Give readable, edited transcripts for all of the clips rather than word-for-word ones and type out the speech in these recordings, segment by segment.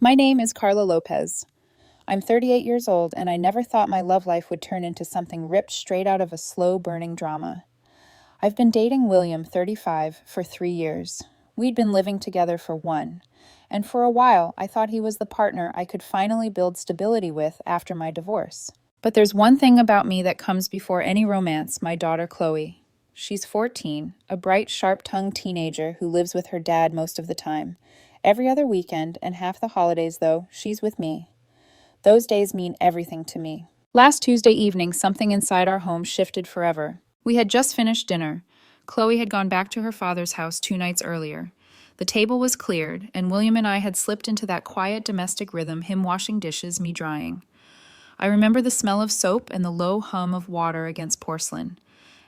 My name is Carla Lopez. I'm 38 years old, and I never thought my love life would turn into something ripped straight out of a slow-burning drama. I've been dating William, 35, for 3 years. We'd been living together for 1, and for a while I thought he was the partner I could finally build stability with after my divorce. But there's one thing about me that comes before any romance: my daughter Chloe. She's 14, a bright, sharp-tongued teenager who lives with her dad most of the time. Every other weekend and half the holidays, though, she's with me. Those days mean everything to me. Last Tuesday evening, something inside our home shifted forever. We had just finished dinner. Chloe had gone back to her father's house 2 nights earlier. The table was cleared, and William and I had slipped into that quiet domestic rhythm, him washing dishes, me drying. I remember the smell of soap and the low hum of water against porcelain.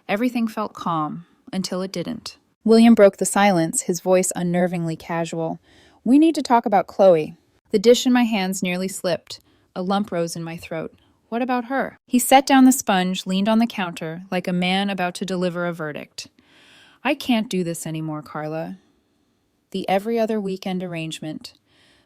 Everything felt calm, until it didn't. William broke the silence, his voice unnervingly casual. "We need to talk about Chloe." The dish in my hands nearly slipped. A lump rose in my throat. What about her? He set down the sponge, leaned on the counter, like a man about to deliver a verdict. "I can't do this anymore, Carla." The every other weekend arrangement.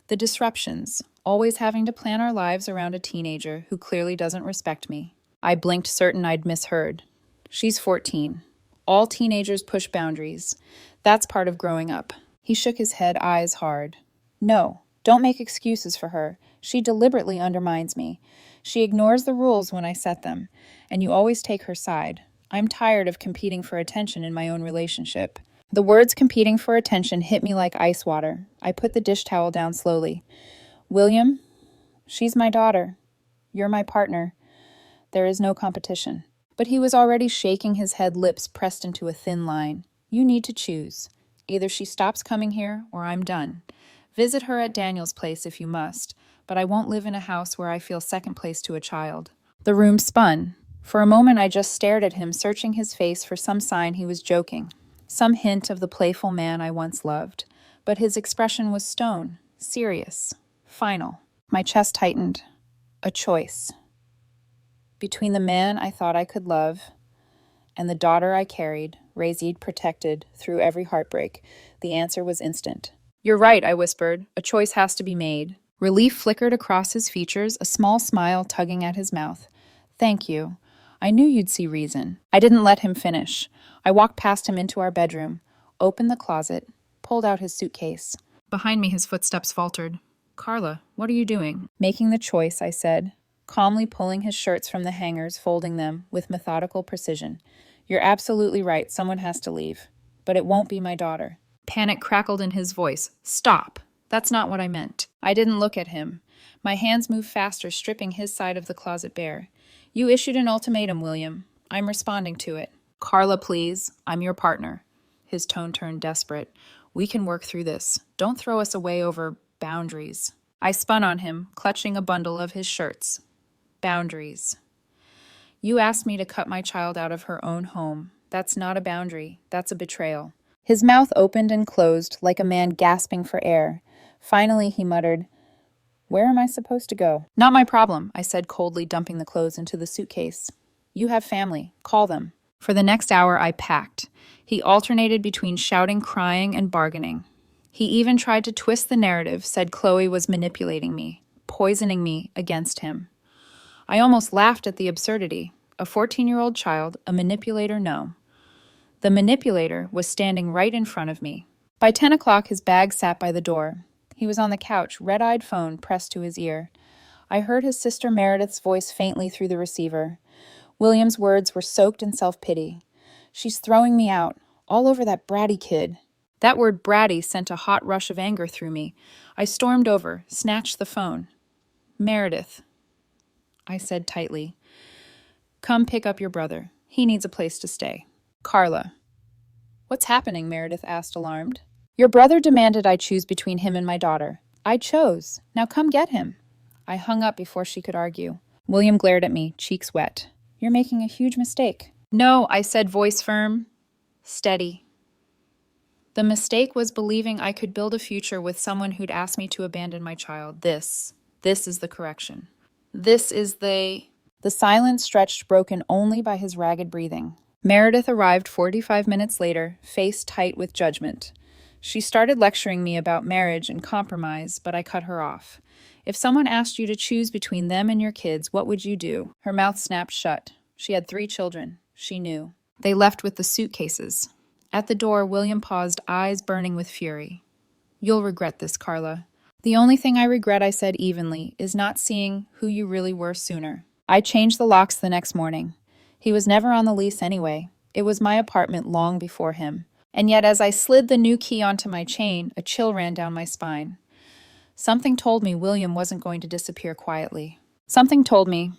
The disruptions, always having to plan our lives around a teenager who clearly doesn't respect me. I blinked, certain I'd misheard. She's 14. All teenagers push boundaries. That's part of growing up. He shook his head, eyes hard. "No, don't make excuses for her. She deliberately undermines me. She ignores the rules when I set them, and you always take her side. I'm tired of competing for attention in my own relationship." The words "competing for attention" hit me like ice water. I put the dish towel down slowly. "William, she's my daughter. You're my partner. There is no competition." But he was already shaking his head, lips pressed into a thin line. "You need to choose. Either she stops coming here, or I'm done. Visit her at Daniel's place if you must, but I won't live in a house where I feel second place to a child." The room spun. For a moment I just stared at him, searching his face for some sign he was joking, some hint of the playful man I once loved. But his expression was stone, serious, final. My chest tightened. A choice. Between the man I thought I could love and the daughter I carried, raised, protected, through every heartbreak, the answer was instant. "You're right," I whispered. "A choice has to be made." Relief flickered across his features, a small smile tugging at his mouth. "Thank you. I knew you'd see reason." I didn't let him finish. I walked past him into our bedroom, opened the closet, pulled out his suitcase. Behind me, his footsteps faltered. "Carla, what are you doing?" "Making the choice," I said, calmly pulling his shirts from the hangers, folding them with methodical precision. "You're absolutely right. Someone has to leave. But it won't be my daughter." Panic crackled in his voice. "Stop! That's not what I meant." I didn't look at him. My hands moved faster, stripping his side of the closet bare. "You issued an ultimatum, William. I'm responding to it." "Carla, please. I'm your partner." His tone turned desperate. "We can work through this. Don't throw us away over boundaries." I spun on him, clutching a bundle of his shirts. Boundaries. "You asked me to cut my child out of her own home. That's not a boundary. That's a betrayal." His mouth opened and closed like a man gasping for air. Finally, he muttered, "Where am I supposed to go?" "Not my problem," I said coldly, dumping the clothes into the suitcase. "You have family. Call them." For the next hour, I packed. He alternated between shouting, crying, and bargaining. He even tried to twist the narrative, said Chloe was manipulating me, poisoning me against him. I almost laughed at the absurdity. A 14-year-old child, a manipulator, no. The manipulator was standing right in front of me. By 10 o'clock, his bag sat by the door. He was on the couch, red-eyed phone pressed to his ear. I heard his sister Meredith's voice faintly through the receiver. William's words were soaked in self-pity. "She's throwing me out, all over that bratty kid." That word bratty sent a hot rush of anger through me. I stormed over, snatched the phone. "Meredith," I said tightly, "come pick up your brother. He needs a place to stay." "Carla." "What's happening?" Meredith asked, alarmed. "Your brother demanded I choose between him and my daughter. I chose. Now come get him." I hung up before she could argue. William glared at me, cheeks wet. "You're making a huge mistake." "No," I said, voice firm, steady. The mistake was believing I could build a future with someone who'd asked me to abandon my child. This is the correction. This is the silence stretched, broken only by his ragged breathing. Meredith arrived 45 minutes later, face tight with judgment. She started lecturing me about marriage and compromise, but I cut her off. If someone asked you to choose between them and your kids, what would you do? Her mouth snapped shut. She had 3 children. She knew. They left with the suitcases. At the door, William paused, eyes burning with fury. You'll regret this, Carla. The only thing I regret, I said evenly, is not seeing who you really were sooner. I changed the locks the next morning. He was never on the lease anyway. It was my apartment long before him. And yet as I slid the new key onto my chain, a chill ran down my spine. Something told me William wasn't going to disappear quietly. Something told me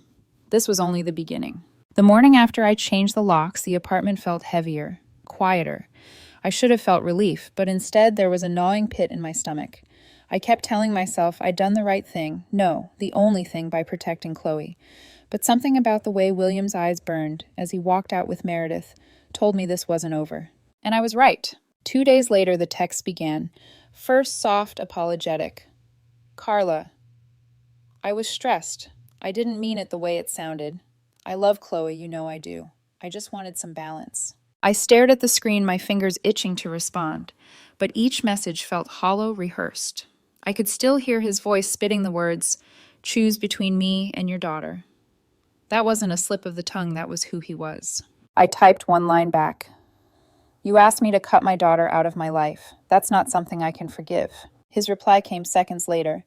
this was only the beginning. The morning after I changed the locks, the apartment felt heavier, quieter. I should have felt relief, but instead there was a gnawing pit in my stomach. I kept telling myself I'd done the right thing, no, the only thing, by protecting Chloe. But something about the way William's eyes burned as he walked out with Meredith told me this wasn't over. And I was right. 2 days later, the text began. First soft, apologetic. Carla, I was stressed. I didn't mean it the way it sounded. I love Chloe, you know I do. I just wanted some balance. I stared at the screen, my fingers itching to respond, but each message felt hollow, rehearsed. I could still hear his voice spitting the words, choose between me and your daughter. That wasn't a slip of the tongue, that was who he was. I typed one line back. You asked me to cut my daughter out of my life. That's not something I can forgive. His reply came seconds later.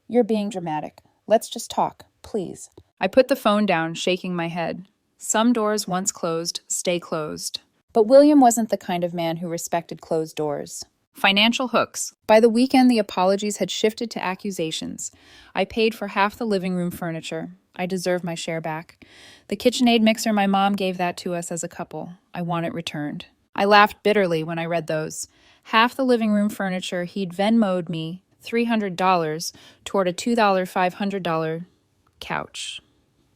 You're being dramatic. Let's just talk, please. I put the phone down, shaking my head. Some doors once closed stay closed. But William wasn't the kind of man who respected closed doors. Financial hooks. By the weekend, the apologies had shifted to accusations. I paid for half the living room furniture. I deserve my share back. The KitchenAid mixer, my mom gave that to us as a couple. I want it returned. I laughed bitterly when I read those. Half the living room furniture, he'd Venmo'd me $300 toward a $2 $500 couch.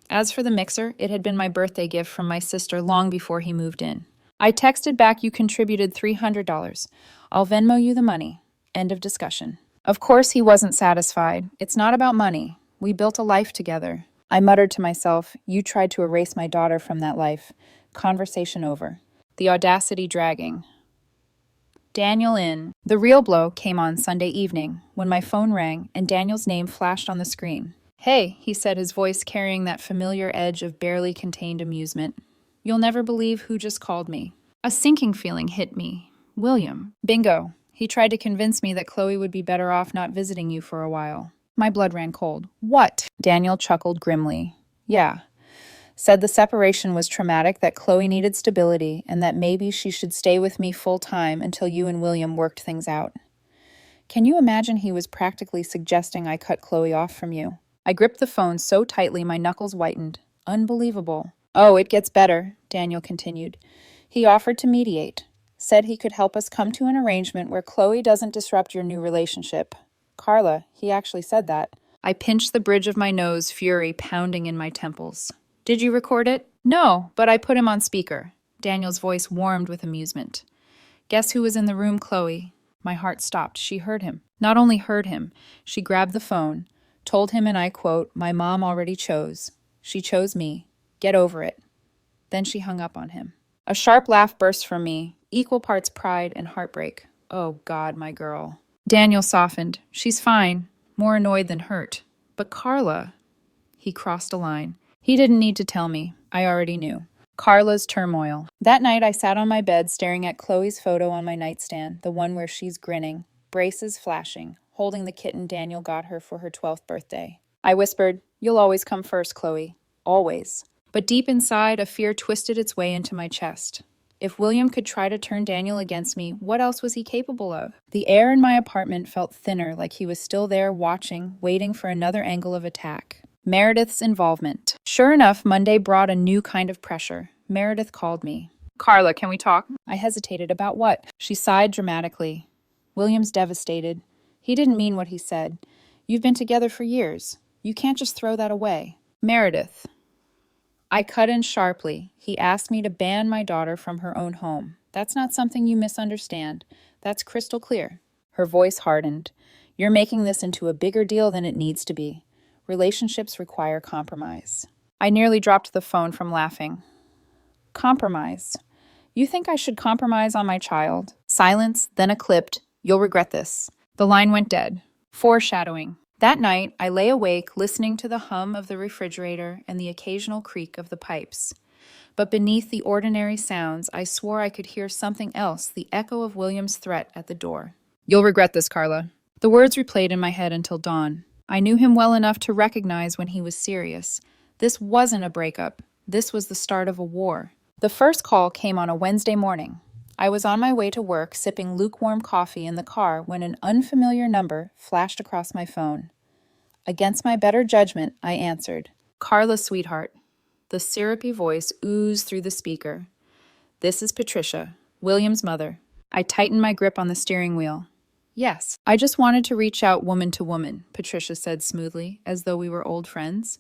As for the mixer, it had been my birthday gift from my sister long before he moved in. I texted back, you contributed $300. I'll Venmo you the money. End of discussion. Of course he wasn't satisfied. It's not about money. We built a life together. I muttered to myself, you tried to erase my daughter from that life. Conversation over. The audacity dragging. Daniel in. The real blow came on Sunday evening when my phone rang and Daniel's name flashed on the screen. Hey, he said, his voice carrying that familiar edge of barely contained amusement. You'll never believe who just called me. A sinking feeling hit me. William. Bingo. He tried to convince me that Chloe would be better off not visiting you for a while. My blood ran cold. What? Daniel chuckled grimly. Yeah. Said the separation was traumatic, that Chloe needed stability, and that maybe she should stay with me full-time until you and William worked things out. Can you imagine he was practically suggesting I cut Chloe off from you? I gripped the phone so tightly my knuckles whitened. Unbelievable. Oh, it gets better, Daniel continued. He offered to mediate. Said he could help us come to an arrangement where Chloe doesn't disrupt your new relationship. Carla, he actually said that. I pinched the bridge of my nose, fury pounding in my temples. Did you record it? No, but I put him on speaker. Daniel's voice warmed with amusement. Guess who was in the room, Chloe? My heart stopped. She heard him. Not only heard him, she grabbed the phone, told him, and I quote, my mom already chose. She chose me. Get over it. Then she hung up on him. A sharp laugh burst from me, equal parts pride and heartbreak. Oh God, my girl. Daniel softened. She's fine, more annoyed than hurt. But Carla... He crossed a line. He didn't need to tell me. I already knew. Carla's turmoil. That night I sat on my bed staring at Chloe's photo on my nightstand, the one where she's grinning, braces flashing, holding the kitten Daniel got her for her 12th birthday. I whispered, you'll always come first, Chloe. Always. But deep inside, a fear twisted its way into my chest. If William could try to turn Daniel against me, what else was he capable of? The air in my apartment felt thinner, like he was still there watching, waiting for another angle of attack. Meredith's involvement. Sure enough, Monday brought a new kind of pressure. Meredith called me. Carla, can we talk? I hesitated. About what? She sighed dramatically. William's devastated. He didn't mean what he said. You've been together for years. You can't just throw that away. Meredith. I cut in sharply. He asked me to ban my daughter from her own home. That's not something you misunderstand. That's crystal clear. Her voice hardened. You're making this into a bigger deal than it needs to be. Relationships require compromise. I nearly dropped the phone from laughing. Compromise? You think I should compromise on my child? Silence, then a clipped, You'll regret this. The line went dead. Foreshadowing. That night, I lay awake listening to the hum of the refrigerator and the occasional creak of the pipes. But beneath the ordinary sounds, I swore I could hear something else, the echo of William's threat at the door. You'll regret this, Carla. The words replayed in my head until dawn. I knew him well enough to recognize when he was serious. This wasn't a breakup. This was the start of a war. The first call came on a Wednesday morning. I was on my way to work, sipping lukewarm coffee in the car when an unfamiliar number flashed across my phone. Against my better judgment, I answered. Carla, sweetheart. The syrupy voice oozed through the speaker. This is Patricia, William's mother. I tightened my grip on the steering wheel. Yes, I just wanted to reach out woman to woman, Patricia said smoothly, as though we were old friends.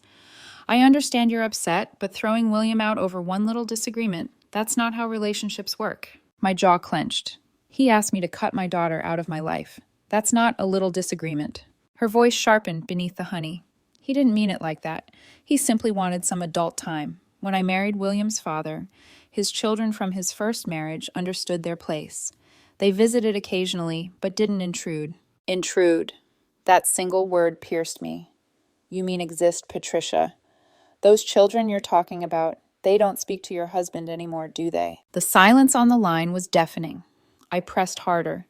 I understand you're upset, but throwing William out over one little disagreement, that's not how relationships work. My jaw clenched. He asked me to cut my daughter out of my life. That's not a little disagreement. Her voice sharpened beneath the honey. He didn't mean it like that. He simply wanted some adult time. When I married William's father, his children from his first marriage understood their place. They visited occasionally, but didn't intrude. Intrude. That single word pierced me. You mean exist, Patricia. Those children you're talking about, they don't speak to your husband anymore, do they? The silence on the line was deafening. I pressed harder.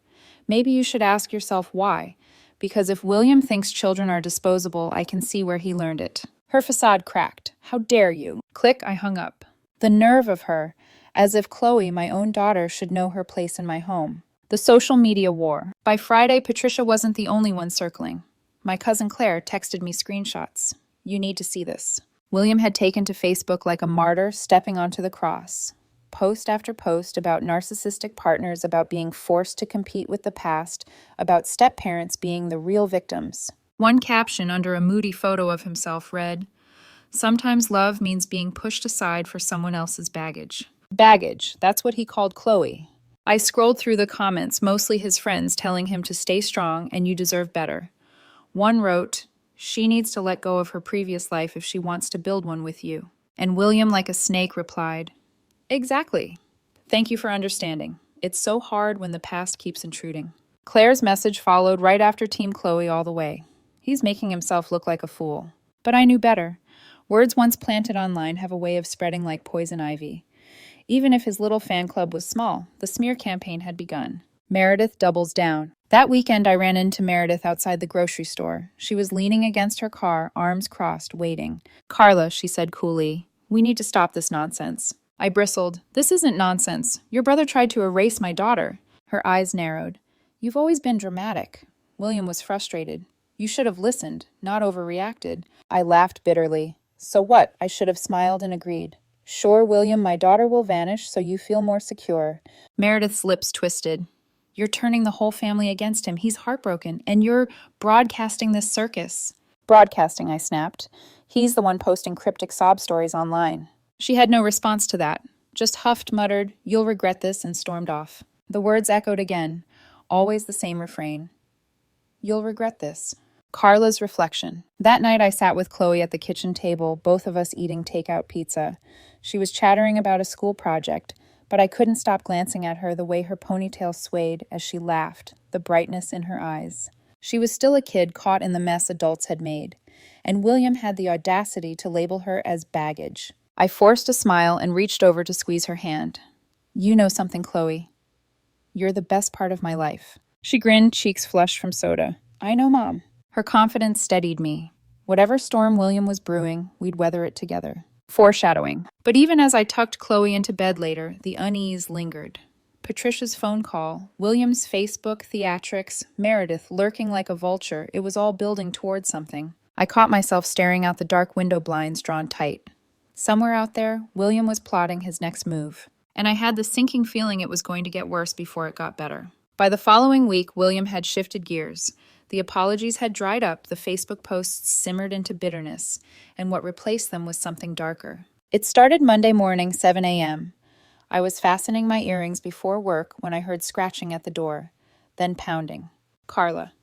Maybe you should ask yourself why. Because if William thinks children are disposable, I can see where he learned it. Her facade cracked. How dare you? Click, I hung up. The nerve of her, as if Chloe, my own daughter, should know her place in my home. The social media war. By Friday, Patricia wasn't the only one circling. My cousin Claire texted me screenshots. You need to see this. William had taken to Facebook like a martyr stepping onto the cross. Post after post about narcissistic partners, about being forced to compete with the past, about step-parents being the real victims. One caption under a moody photo of himself read, "Sometimes love means being pushed aside for someone else's baggage." Baggage, that's what he called Chloe. I scrolled through the comments, mostly his friends telling him to stay strong and you deserve better. One wrote, "She needs to let go of her previous life if she wants to build one with you." And William, like a snake, replied, "Exactly. Thank you for understanding. It's so hard when the past keeps intruding." Claire's message followed right after Team Chloe all the way. He's making himself look like a fool. But I knew better. Words once planted online have a way of spreading like poison ivy. Even if his little fan club was small, the smear campaign had begun. Meredith doubles down. That weekend I ran into Meredith outside the grocery store. She was leaning against her car, arms crossed, waiting. "Carla," she said coolly, "we need to stop this nonsense." I bristled. "This isn't nonsense. Your brother tried to erase my daughter." Her eyes narrowed. "You've always been dramatic." William was frustrated. "You should have listened, not overreacted." I laughed bitterly. "So what?" I should have smiled and agreed. "Sure, William, my daughter will vanish so you feel more secure." Meredith's lips twisted. "You're turning the whole family against him. He's heartbroken, and you're broadcasting this circus." "Broadcasting," I snapped. "He's the one posting cryptic sob stories online." She had no response to that, just huffed, muttered, "You'll regret this," and stormed off. The words echoed again, always the same refrain. "You'll regret this." Carla's reflection. That night I sat with Chloe at the kitchen table, both of us eating takeout pizza. She was chattering about a school project, but I couldn't stop glancing at her, the way her ponytail swayed as she laughed, the brightness in her eyes. She was still a kid caught in the mess adults had made, and William had the audacity to label her as baggage. I forced a smile and reached over to squeeze her hand. "You know something, Chloe. You're the best part of my life." She grinned, cheeks flushed from soda. "I know, Mom." Her confidence steadied me. Whatever storm William was brewing, we'd weather it together. Foreshadowing. But even as I tucked Chloe into bed later, the unease lingered. Patricia's phone call, William's Facebook theatrics, Meredith lurking like a vulture, it was all building towards something. I caught myself staring out the dark window blinds drawn tight. Somewhere out there, William was plotting his next move. And I had the sinking feeling it was going to get worse before it got better. By the following week, William had shifted gears. The apologies had dried up, the Facebook posts simmered into bitterness, and what replaced them was something darker. It started Monday morning, 7 a.m. I was fastening my earrings before work when I heard scratching at the door, then pounding. "Carla."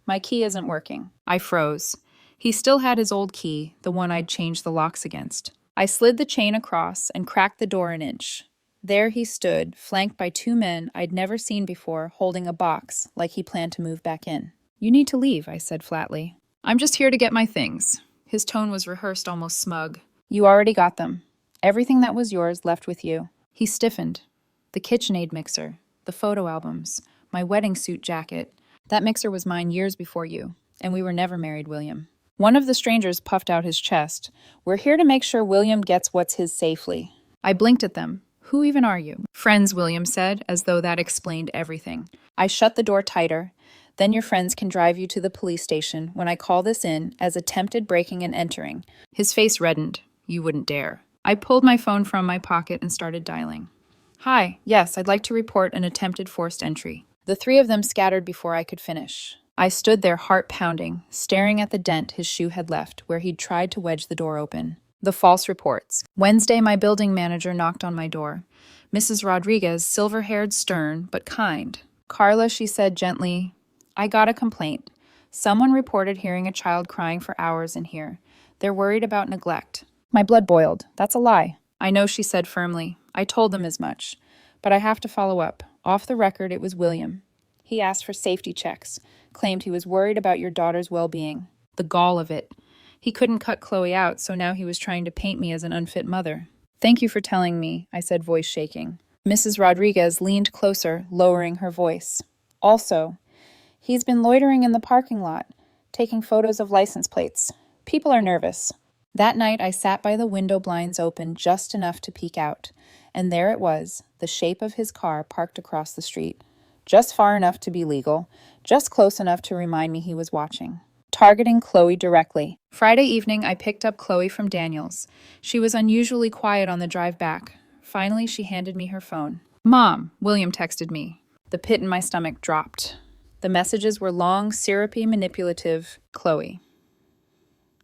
"My key isn't working." I froze. He still had his old key, the one I'd changed the locks against. I slid the chain across and cracked the door an inch. There he stood, flanked by two men I'd never seen before, holding a box, like he planned to move back in. "You need to leave," I said flatly. "I'm just here to get my things." His tone was rehearsed, almost smug. "You already got them. Everything that was yours left with you." He stiffened. "The KitchenAid mixer, the photo albums, my wedding suit jacket. That mixer was mine years before you, and we were never married, William." One of the strangers puffed out his chest. "We're here to make sure William gets what's his safely." I blinked at them. "Who even are you?" "Friends," William said, as though that explained everything. I shut the door tighter. "Then your friends can drive you to the police station when I call this in as attempted breaking and entering." His face reddened. "You wouldn't dare." I pulled my phone from my pocket and started dialing. "Hi, yes, I'd like to report an attempted forced entry." The three of them scattered before I could finish. I stood there, heart pounding, staring at the dent his shoe had left where he'd tried to wedge the door open. The false reports. Wednesday, my building manager knocked on my door. Mrs. Rodriguez, silver-haired, stern, but kind. "Carla," she said gently, "I got a complaint. Someone reported hearing a child crying for hours in here. They're worried about neglect." My blood boiled. "That's a lie." "I know," she said firmly. "I told them as much. But I have to follow up. Off the record, it was William. He asked for safety checks, claimed he was worried about your daughter's well-being." The gall of it. He couldn't cut Chloe out, so now he was trying to paint me as an unfit mother. "Thank you for telling me," I said, voice shaking. Mrs. Rodriguez leaned closer, lowering her voice. "Also, he's been loitering in the parking lot, taking photos of license plates. People are nervous." That night, I sat by the window blinds open just enough to peek out, and there it was, the shape of his car parked across the street. Just far enough to be legal, just close enough to remind me he was watching. Targeting Chloe directly. Friday evening, I picked up Chloe from Daniel's. She was unusually quiet on the drive back. Finally, she handed me her phone. "Mom," William texted me. The pit in my stomach dropped. The messages were long, syrupy, manipulative. "Chloe,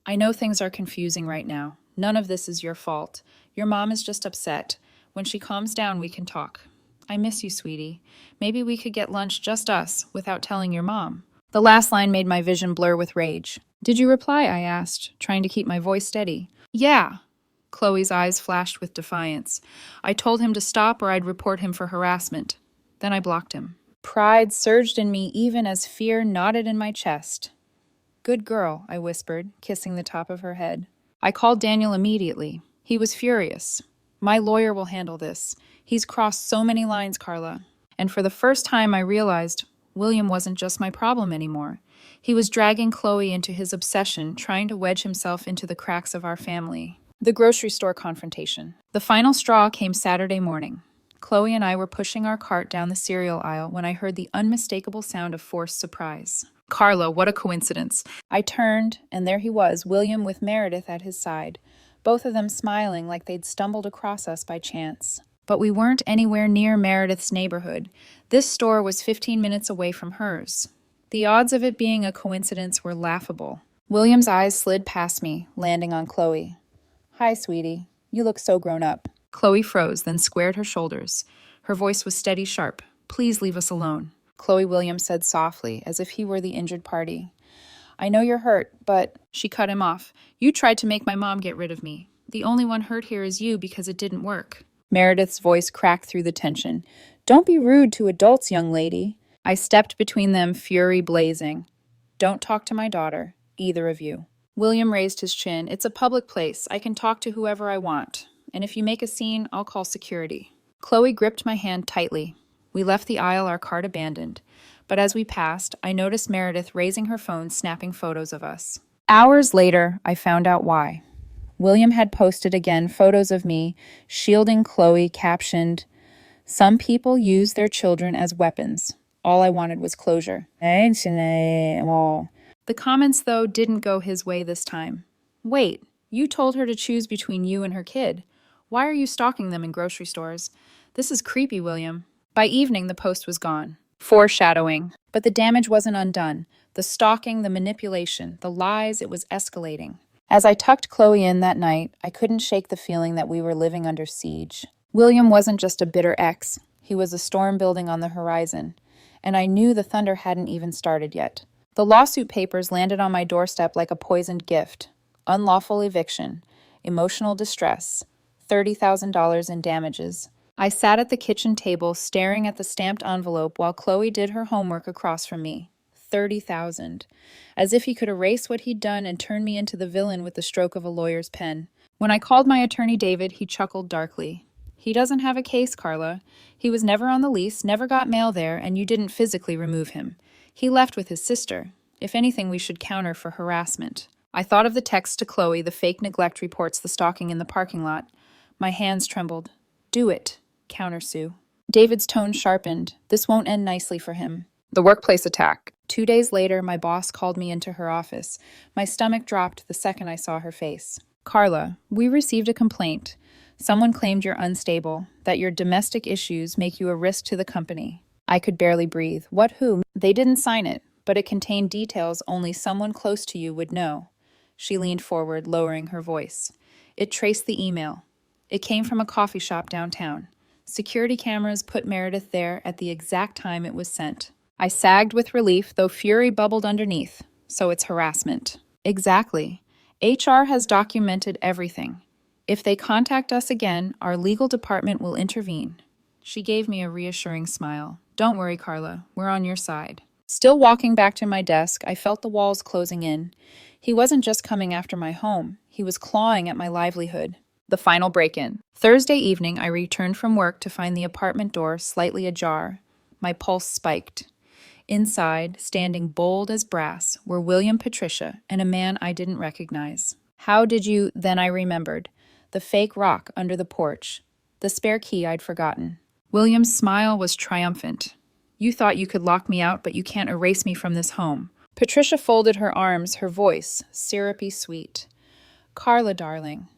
I know things are confusing right now. None of this is your fault. Your mom is just upset. When she calms down, we can talk. I miss you, sweetie. Maybe we could get lunch, just us, without telling your mom." The last line made my vision blur with rage. "Did you reply?" I asked, trying to keep my voice steady. "Yeah." Chloe's eyes flashed with defiance. "I told him to stop or I'd report him for harassment. Then I blocked him." Pride surged in me even as fear knotted in my chest. "Good girl," I whispered, kissing the top of her head. I called Daniel immediately. He was furious. "My lawyer will handle this. He's crossed so many lines, Carla." And for the first time I realized William wasn't just my problem anymore. He was dragging Chloe into his obsession, trying to wedge himself into the cracks of our family. The grocery store confrontation. The final straw came Saturday morning. Chloe and I were pushing our cart down the cereal aisle when I heard the unmistakable sound of forced surprise. "Carla, what a coincidence." I turned, and there he was, William with Meredith at his side, both of them smiling like they'd stumbled across us by chance. But we weren't anywhere near Meredith's neighborhood. This store was 15 minutes away from hers. The odds of it being a coincidence were laughable. William's eyes slid past me, landing on Chloe. "Hi, sweetie. You look so grown up." Chloe froze, then squared her shoulders. Her voice was steady, sharp. "Please leave us alone." Chloe, William said softly, as if he were the injured party. "I know you're hurt, but—" She cut him off. "You tried to make my mom get rid of me. The only one hurt here is you because it didn't work." Meredith's voice cracked through the tension. "Don't be rude to adults, young lady." I stepped between them, fury blazing. "Don't talk to my daughter, either of you." William raised his chin. "It's a public place. I can talk to whoever I want. And if you make a scene, I'll call security." Chloe gripped my hand tightly. We left the aisle, our cart abandoned. But as we passed, I noticed Meredith raising her phone, snapping photos of us. Hours later, I found out why. William had posted again photos of me, shielding Chloe, captioned, "Some people use their children as weapons. All I wanted was closure." The comments, though, didn't go his way this time. "Wait, you told her to choose between you and her kid. Why are you stalking them in grocery stores? This is creepy, William." By evening, the post was gone. Foreshadowing. But the damage wasn't undone. The stalking, the manipulation, the lies, it was escalating. As I tucked Chloe in that night, I couldn't shake the feeling that we were living under siege. William wasn't just a bitter ex. He was a storm building on the horizon. And I knew the thunder hadn't even started yet. The lawsuit papers landed on my doorstep like a poisoned gift. Unlawful eviction, emotional distress, $30,000 in damages. I sat at the kitchen table staring at the stamped envelope while Chloe did her homework across from me. 30,000. As if he could erase what he'd done and turn me into the villain with the stroke of a lawyer's pen. When I called my attorney David, he chuckled darkly. He doesn't have a case, Carla. He was never on the lease, never got mail there, and you didn't physically remove him. He left with his sister. If anything, we should counter for harassment. I thought of the text to Chloe, the fake neglect reports, the stalking in the parking lot. My hands trembled. Do it, counter Sue. David's tone sharpened. This won't end nicely for him. The workplace attack. 2 days later, my boss called me into her office. My stomach dropped the second I saw her face. Carla, we received a complaint. Someone claimed you're unstable, that your domestic issues make you a risk to the company. I could barely breathe. What, who? They didn't sign it, but it contained details only someone close to you would know. She leaned forward, lowering her voice. It traced the email. It came from a coffee shop downtown. Security cameras put Meredith there at the exact time it was sent. I sagged with relief, though fury bubbled underneath. So it's harassment. Exactly. HR has documented everything. If they contact us again, our legal department will intervene. She gave me a reassuring smile. Don't worry, Carla. We're on your side. Still walking back to my desk, I felt the walls closing in. He wasn't just coming after my home. He was clawing at my livelihood. The final break-in. Thursday evening, I returned from work to find the apartment door slightly ajar. My pulse spiked. Inside, standing bold as brass, were William, Patricia, and a man I didn't recognize. How did you... Then I remembered. The fake rock under the porch. The spare key I'd forgotten. William's smile was triumphant. You thought you could lock me out, but you can't erase me from this home. Patricia folded her arms, her voice syrupy sweet. Carla, darling,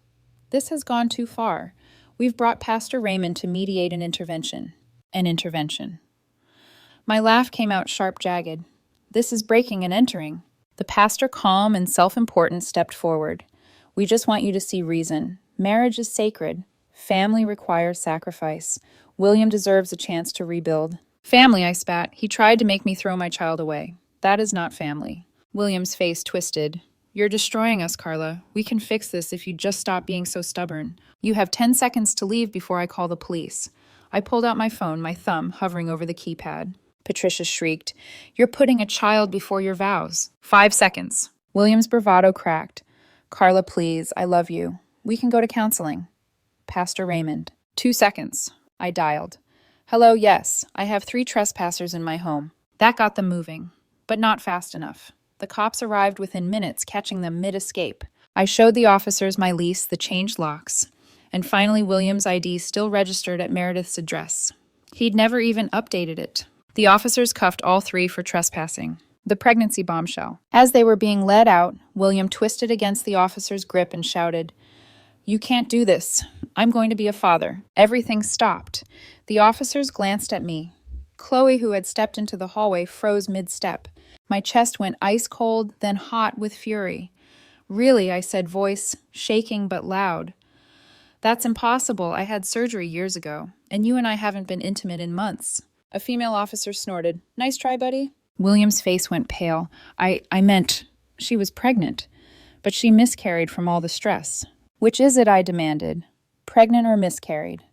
this has gone too far. We've brought Pastor Raymond to mediate an intervention. An intervention. My laugh came out sharp, jagged. This is breaking and entering. The pastor, calm and self-important, stepped forward. We just want you to see reason. Marriage is sacred. Family requires sacrifice. William deserves a chance to rebuild. Family, I spat. He tried to make me throw my child away. That is not family. William's face twisted. You're destroying us, Carla. We can fix this if you just stop being so stubborn. You have 10 seconds to leave before I call the police. I pulled out my phone, my thumb hovering over the keypad. Patricia shrieked. You're putting a child before your vows. 5 seconds. William's bravado cracked. Carla, please, I love you. We can go to counseling. Pastor Raymond. 2 seconds. I dialed. Hello, yes. I have 3 trespassers in my home. That got them moving, but not fast enough. The cops arrived within minutes, catching them mid-escape. I showed the officers my lease, the changed locks, and finally William's ID still registered at Meredith's address. He'd never even updated it. The officers cuffed all 3 for trespassing. The pregnancy bombshell. As they were being led out, William twisted against the officer's grip and shouted, You can't do this. I'm going to be a father. Everything stopped. The officers glanced at me. Chloe, who had stepped into the hallway, froze mid-step. My chest went ice-cold, then hot with fury. Really, I said, voice shaking but loud. That's impossible. I had surgery years ago, and you and I haven't been intimate in months. A female officer snorted. Nice try, buddy. William's face went pale. I meant she was pregnant, but she miscarried from all the stress. Which is it, I demanded. Pregnant or miscarried?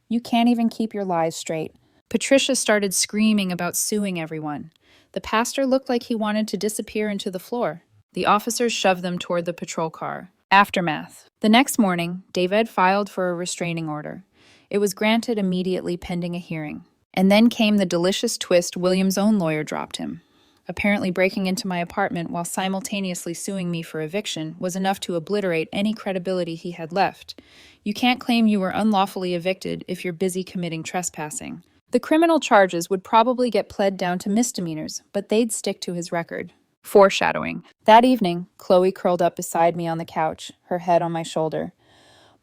You can't even keep your lies straight. Patricia started screaming about suing everyone. The pastor looked like he wanted to disappear into the floor. The officers shoved them toward the patrol car. Aftermath. The next morning, David filed for a restraining order. It was granted immediately pending a hearing. And then came the delicious twist William's own lawyer dropped him. Apparently breaking into my apartment while simultaneously suing me for eviction was enough to obliterate any credibility he had left. You can't claim you were unlawfully evicted if you're busy committing trespassing. The criminal charges would probably get pled down to misdemeanors, but they'd stick to his record. Foreshadowing. That evening, Chloe curled up beside me on the couch, her head on my shoulder.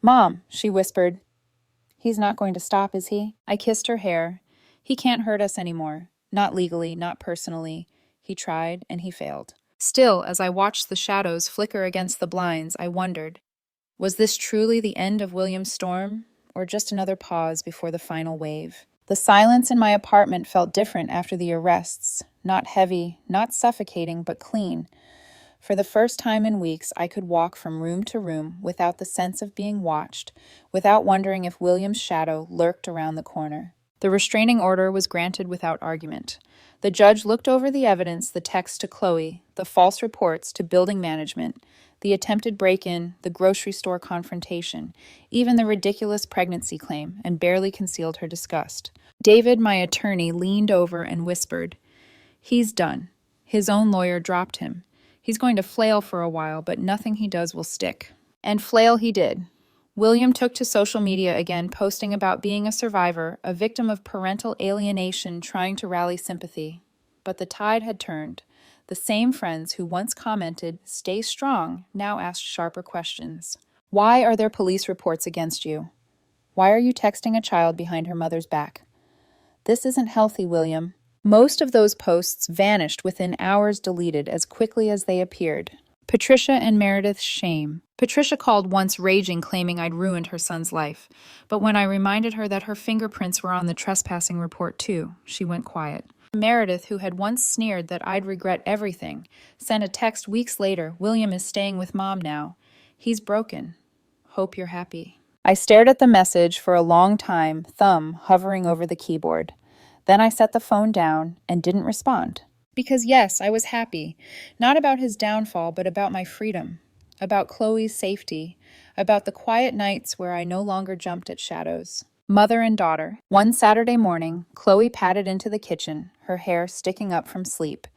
Mom, she whispered. He's not going to stop, is he? I kissed her hair. He can't hurt us anymore. Not legally, not personally. He tried, and he failed. Still, as I watched the shadows flicker against the blinds, I wondered, was this truly the end of William's storm, or just another pause before the final wave? The silence in my apartment felt different after the arrests. Not heavy, not suffocating, but clean. For the first time in weeks, I could walk from room to room without the sense of being watched, without wondering if William's shadow lurked around the corner. The restraining order was granted without argument. The judge looked over the evidence, the text to Chloe, the false reports to building management, the attempted break-in, the grocery store confrontation, even the ridiculous pregnancy claim, and barely concealed her disgust. David, my attorney, leaned over and whispered, "He's done." His own lawyer dropped him. He's going to flail for a while, but nothing he does will stick. And flail he did. William took to social media again, posting about being a survivor, a victim of parental alienation, trying to rally sympathy. But the tide had turned. The same friends who once commented, "Stay strong," now asked sharper questions. Why are there police reports against you? Why are you texting a child behind her mother's back? This isn't healthy, William. Most of those posts vanished within hours, deleted as quickly as they appeared. Patricia and Meredith's shame. Patricia called once raging, claiming I'd ruined her son's life. But when I reminded her that her fingerprints were on the trespassing report too, she went quiet. Meredith, who had once sneered that I'd regret everything, sent a text weeks later, "William is staying with Mom now. He's broken. Hope you're happy." I stared at the message for a long time, thumb hovering over the keyboard. Then I set the phone down and didn't respond. Because yes, I was happy. Not about his downfall, but about my freedom. About Chloe's safety. About the quiet nights where I no longer jumped at shadows. Mother and daughter. One Saturday morning, Chloe padded into the kitchen, her hair sticking up from sleep.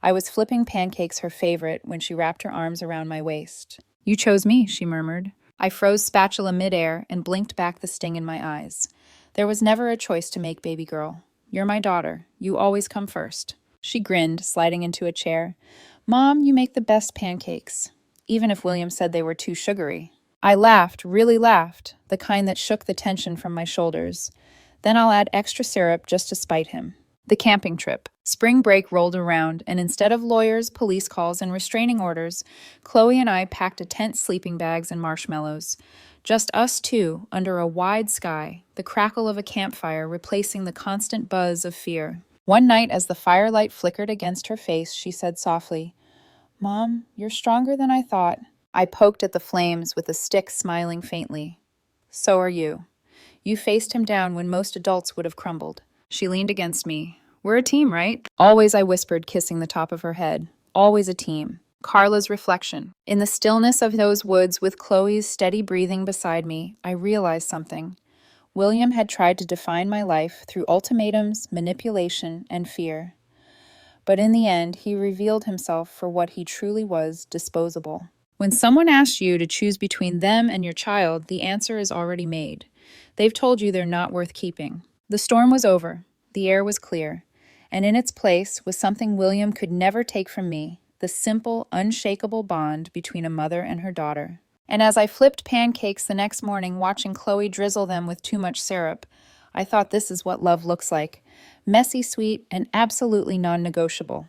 I was flipping pancakes, her favorite, when she wrapped her arms around my waist. "You chose me," she murmured. I froze spatula midair and blinked back the sting in my eyes. There was never a choice to make, baby girl. You're my daughter. You always come first. She grinned, sliding into a chair. "Mom, you make the best pancakes," even if William said they were too sugary. I laughed, really laughed, the kind that shook the tension from my shoulders. Then I'll add extra syrup just to spite him. The camping trip. Spring break rolled around, and instead of lawyers, police calls, and restraining orders, Chloe and I packed a tent, sleeping bags, and marshmallows. Just us two, under a wide sky, the crackle of a campfire replacing the constant buzz of fear. One night, as the firelight flickered against her face, she said softly, "Mom, you're stronger than I thought." I poked at the flames with a stick, smiling faintly. "So are you. You faced him down when most adults would have crumbled." She leaned against me. "We're a team, right?" "Always," I whispered, kissing the top of her head. "Always a team." Carla's reflection. In the stillness of those woods, with Chloe's steady breathing beside me, I realized something. William had tried to define my life through ultimatums, manipulation, and fear. But in the end, he revealed himself for what he truly was, disposable. When someone asks you to choose between them and your child, the answer is already made. They've told you they're not worth keeping. The storm was over. The air was clear. And in its place was something William could never take from me, the simple, unshakable bond between a mother and her daughter. And as I flipped pancakes the next morning, watching Chloe drizzle them with too much syrup, I thought, this is what love looks like. Messy, sweet, and absolutely non-negotiable.